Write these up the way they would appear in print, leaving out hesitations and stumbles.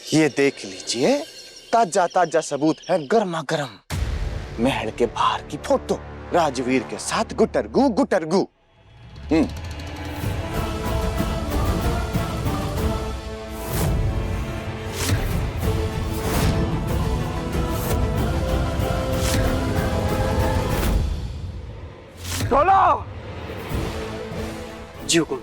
ये देख लीजिए, ताजा ताजा सबूत है, गर्मा गर्म। महल के बाहर की फोटो, राजवीर के साथ गुटरगू गुटरगू। बोलो। जी हुकुम।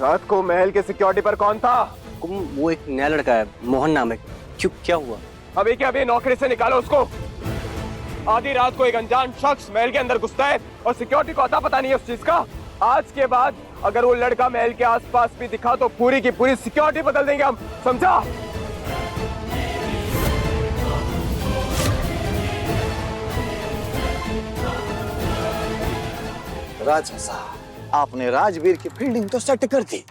रात को महल के सिक्योरिटी पर कौन था? वो एक नया लड़का है, मोहन नाम है। क्यों, क्या हुआ? अभी के अभी नौकरी से निकालो उसको। आधी रात को एक अनजान शख्स महल के अंदर घुसता है और सिक्योरिटी को अता पता नहीं है उस चीज का। आज के बाद अगर वो लड़का महल के आसपास भी दिखा तो पूरी की पूरी सिक्योरिटी बदल देंगे हम, समझा? राजा साहब, आपने राजवीर की फील्डिंग तो सेट कर दी,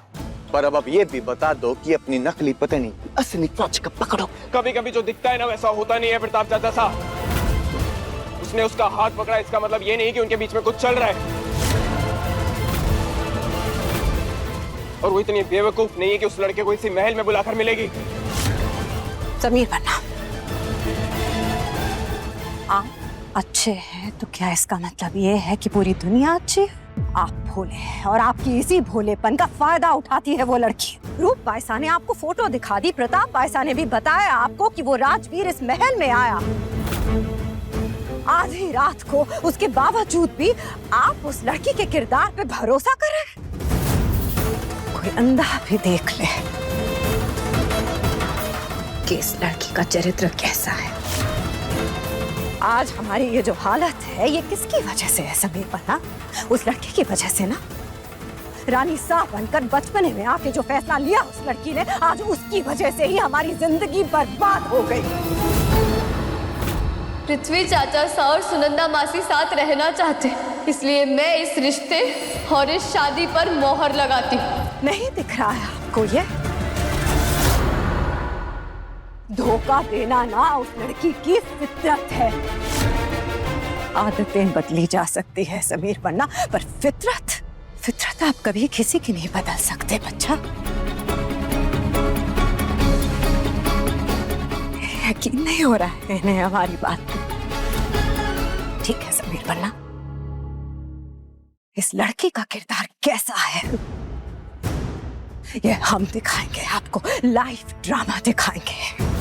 पर अब ये भी बता दो कि अपनी नकली पत्नी असली कोच को पकड़ो। कभी कभी जो दिखता है ना वैसा होता नहीं है प्रताप चाचा साहब। उसने उसका हाथ पकड़ा, इसका मतलब ये नहीं कि उनके बीच में कुछ चल रहा है। और वो इतनी बेवकूफ नहीं है कि उस लड़के को इसी महल में बुलाकर मिलेगी। समीर बन्ना, आप अच्छे हैं तो क्या इसका मतलब ये है कि पूरी दुनिया अच्छी है? आप भोले हैं और आपकी इसी भोलेपन का फायदा उठाती है वो लड़की। रूप बाईसा ने आपको फोटो दिखा दी, प्रताप बाईसा ने भी बताया आपको कि वो राजवीर इस महल में आया। आधी रात को उसके बावजूद भी आप उस लड़की के किरदार पे भरोसा कर रहे हैं। कोई अंधा भी देख ले कि इस लड़की का चरित्र कैसा है। आज हमारी ये जो हालत है ये किसकी वजह से है समीर बन्ना? उस लड़की की वजह से ना। रानी साहब बनकर बचपने में आके जो फैसला लिया उस लड़की ने, आज उसकी वजह से ही हमारी जिंदगी बर्बाद हो गई। पृथ्वी चाचा सा और सुनंदा मासी साथ रहना चाहते, इसलिए मैं इस रिश्ते और इस शादी पर मोहर लगाती हूँ। नहीं दिख रहा है आपको ये? धोखा देना ना उस लड़की की फितरत है। आदतें बदली जा सकती है समीर बन्ना, पर फितरत आप कभी किसी की नहीं बदल सकते बच्चा। यकीन नहीं हो रहा है इन्हें हमारी बात पे। ठीक है समीर बन्ना, इस लड़की का किरदार कैसा है ये हम दिखाएंगे आपको, लाइव ड्रामा दिखाएंगे।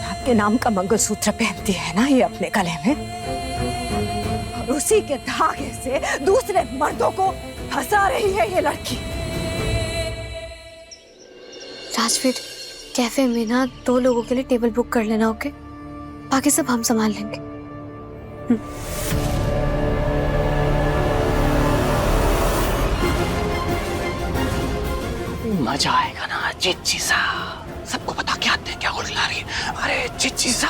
आपके नाम का मंगलसूत्र पहनती है ना ये अपने गले में, और उसी के धागे से दूसरे मर्दों को फंसा रही है ये लड़की। राजवीर, कैफे में ना 2 लोगों के लिए टेबल बुक कर लेना, ओके? बाकी सब हम संभाल लेंगे। मजा आएगा ना चिच्ची सा। सबको बता के आते हैं क्या उड़ला रही है। अरे चिच्ची सा।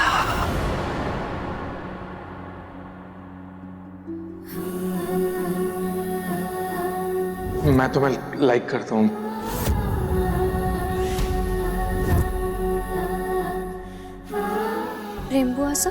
मैं तुम्हें लाइक करता हूँ। प्रेम बुआ सा।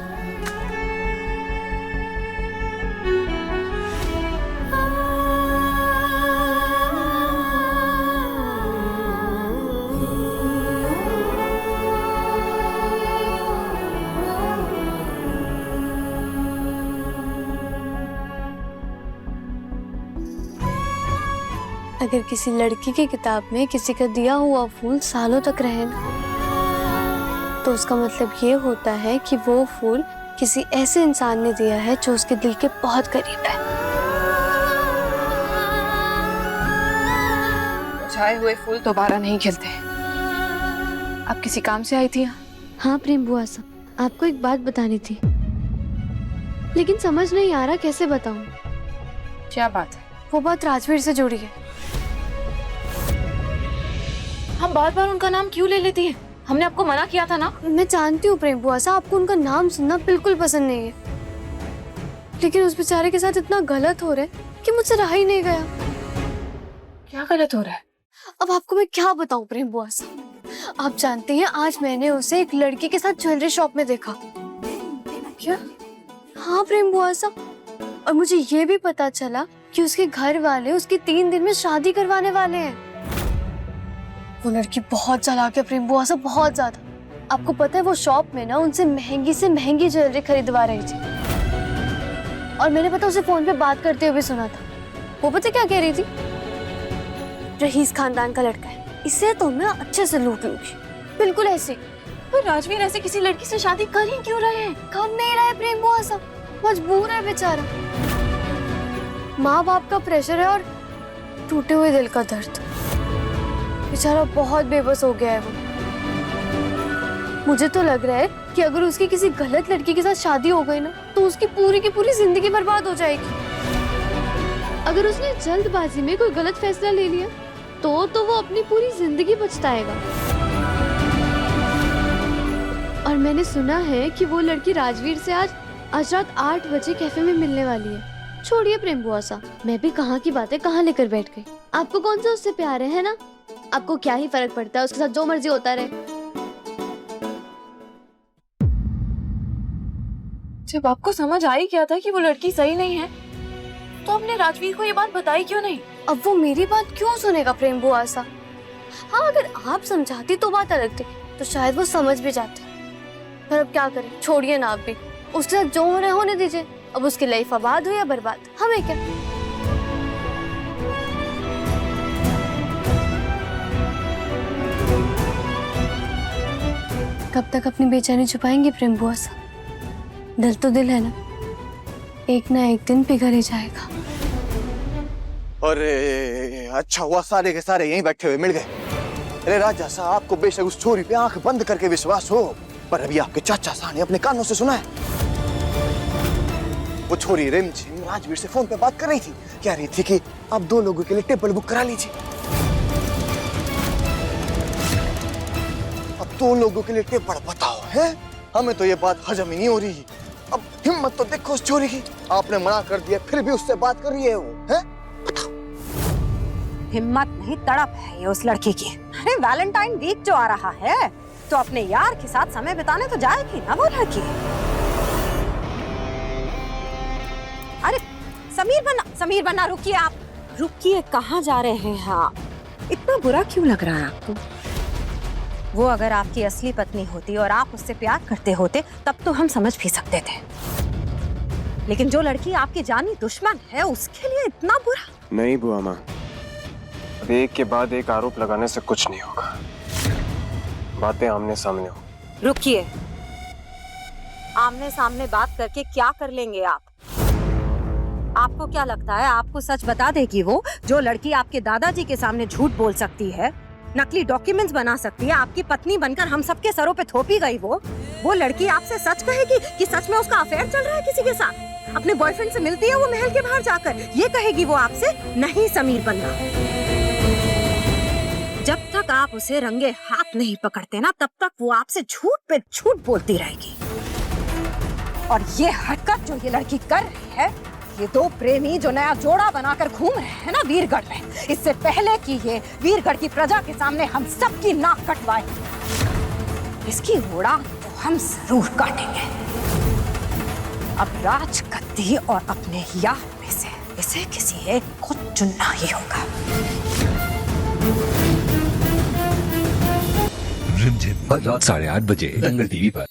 अगर किसी लड़की की किताब में किसी का दिया हुआ फूल सालों तक रहे ना, तो उसका मतलब ये होता है कि वो फूल किसी ऐसे इंसान ने दिया है जो उसके दिल के बहुत करीब है। मुरझाए हुए फूल दोबारा नहीं खिलते। आप किसी काम से आई थी? हाँ प्रेम बुआ सा, आपको एक बात बतानी थी, लेकिन समझ नहीं आ रहा कैसे बताऊं। क्या बात है? वो बात राजवीर से जुड़ी है। हम बार बार उनका नाम क्यों ले लेती है? हमने आपको मना किया था ना। मैं जानती हूँ प्रेम बुआ सा, आपको उनका नाम सुनना बिल्कुल पसंद नहीं है, लेकिन उस बेचारे के साथ इतना गलत हो रहा है कि मुझसे रहा ही नहीं गया। क्या गलत हो रहा है? अब आपको मैं क्या बताऊं प्रेम बुआ सा, आप जानते हैं आज मैंने उसे एक लड़की के साथ ज्वेलरी शॉप में देखा। क्या? हाँ प्रेम बुआ सा, और मुझे ये भी पता चला कि उसके घर वाले उसकी 3 दिन में शादी करवाने वाले हैं। वो लड़की बहुत चालाक है प्रेम बुआ साहब, बहुत ज्यादा। आपको पता है वो शॉप में ना उनसे महंगी से महंगी ज्वेलरी खरीदवा रही थी, और मैंने पता उसे फोन पे बात करते हुए सुना था। वो पता क्या कह रही थी, रहीस खानदान का लड़का है, इसे तो मैं अच्छे से लूट लूंगी, बिल्कुल ऐसे। पर राजवीर ऐसे किसी लड़की से शादी कर ही क्यों रहे हैं? कर नहीं रहा है प्रेम बुआ साहब, मजबूर है बेचारा। माँ बाप का प्रेशर है और टूटे हुए दिल का दर्द। बेचारा बहुत बेबस हो गया है वो। मुझे तो लग रहा है कि अगर उसकी किसी गलत लड़की के साथ शादी हो गई ना तो उसकी पूरी की पूरी जिंदगी बर्बाद हो जाएगी। अगर उसने जल्दबाजी में कोई गलत फैसला ले लिया तो वो अपनी पूरी जिंदगी पछताएगा। और मैंने सुना है कि वो लड़की राजवीर से आज रात 8 बजे कैफे में मिलने वाली है। छोड़िए प्रेम बुआ साहब, मैं भी कहाँ की बातें कहाँ लेकर बैठ गई। आपको कौन सा उससे प्यार है ना? आपको क्या ही फर्क पड़ता है, उसके साथ जो मर्जी होता रहे। जब आपको समझ आ ही गया था कि वो लड़की सही नहीं है, तो आपने राजवीर को ये बात बताई क्यों नहीं? अब वो मेरी बात क्यों सुनेगा प्रेम बुआ साहब? हाँ, अगर आप समझाती तो बात अलग थी, तो शायद वो समझ भी जाते। पर अब क्या करें, छोड़िए ना, आप भी उसके साथ जो हो रहे होने दीजिए। अब उसकी लाइफ आबाद हो या बर्बाद, हमें क्या। कब तक अपनी बेचैनी छुपाएंगे प्रेम बुआ साहब? दिल तो दिल है ना एक दिन पिघल ही जाएगा। अरे अच्छा हुआ सारे के सारे यहीं बैठे हुए मिल गए। अरे राजा साहब, आपको बेशक उस छोरी पे आंख बंद करके विश्वास हो, पर अभी आपके चाचा साहब ने अपने कानों से सुना है। वो छोरी रिमझिम राजवीर से फोन पे बात कर रही थी, कह रही थी कि आप 2 लोगों के लिए टेबल बुक करा लीजिए। अब 2 लोगों के लिए टेबल बताओ, है? हमें तो ये बात हजम ही नहीं हो रही। अब हिम्मत तो देखो उस छोरी की, आपने मना कर दिया फिर भी उससे बात कर रही है वो, है? हिम्मत नहीं, तड़प है ये उस लड़की की। अरे वैलेंटाइन वीक जो आ रहा है तो अपने यार के साथ समय बिताने तो जाएगी ना वो लड़की। अरे समीर बना रुकिए आप। रुकिए, कहाँ जा रहे हैं आप? इतना बुरा क्यों लग रहा है आपको? वो अगर आपकी असली पत्नी होती और आप उससे प्यार करते होते तब तो हम समझ भी सकते थे, लेकिन जो लड़की आपकी जानी दुश्मन है उसके लिए इतना बुरा? नहीं बुआ माँ, अब एक के बाद एक आरोप लगाने से कुछ नहीं होगा। बातें आमने सामने हो। रुकिए, आमने सामने बात करके क्या कर लेंगे आप? आपको क्या लगता है आपको सच बता देगी वो? जो लड़की आपके दादाजी के सामने झूठ बोल सकती है, नकली डॉक्यूमेंट्स बना सकती है, आपकी पत्नी बनकर हम सबके सरों पे थोपी गई, वो लड़की आपसे सच कहेगी कि सच में उसका अफेयर चल रहा है किसी के साथ? अपने बॉयफ्रेंड से मिलती है वो महल के बाहर जाकर, ये कहेगी वो आपसे? नहीं समीर बन्ना, जब तक आप उसे रंगे हाथ नहीं पकड़ते ना तब तक वो आपसे झूठ पे झूठ बोलती रहेगी। और ये हरकत जो ये लड़की कर रही है, ये 2 प्रेमी जो नया जोड़ा बनाकर घूम रहे हैं ना वीरगढ़ में, इससे पहले कि ये वीरगढ़ की प्रजा के सामने हम सबकी नाक कटवाए, इसकी उड़ान तो हम जरूर काटेंगे। अब राजगद्दी और अपने यार में से इसे किसी एक को चुनना ही होगा। रिमझिम रात 8:30 बजे दंगल टीवी पर।